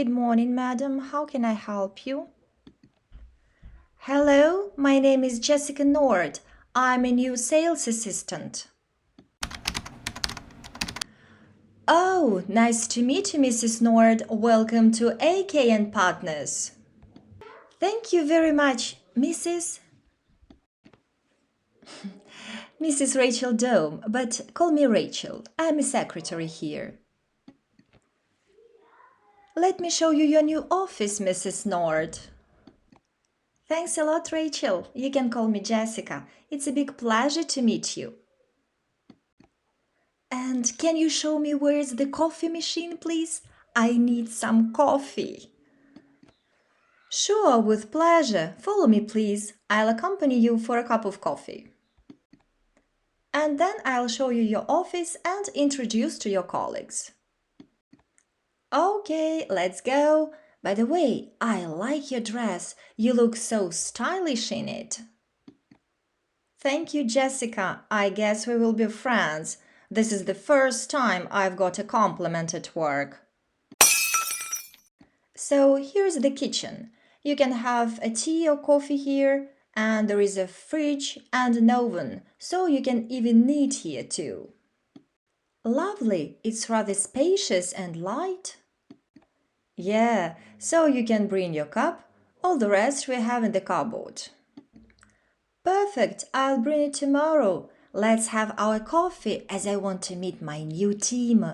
Good morning, madam. How can I help you? Hello, my name is Jessica Nort. I'm a new sales assistant. Oh, nice to meet you, Mrs. Nord. Welcome to AK and Partners. Thank you very much, Mrs. Rachel Dome, but call me Rachel. I'm a secretary here. Let me show you your new office, Mrs. Nord. Thanks a lot, Rachel. You can call me Jessica. It's a big pleasure to meet you. And can you show me where's the coffee machine, please? I need some coffee. Sure, with pleasure. Follow me, please. I'll accompany you for a cup of coffee. And then I'll show you your office and introduce to your colleagues. Okay, let's go. By the way, I like your dress. You look so stylish in it. Thank you, Jessica. I guess we will be friends. This is the first time I've got a compliment at work. So here's the kitchen. You can have a tea or coffee here, and there is a fridge and an oven, so you can even knit here too. Lovely, it's rather spacious and light. Yeah, so you can bring your cup. All the rest we have in the cupboard. Perfect, I'll bring it tomorrow. Let's have our coffee as I want to meet my new team.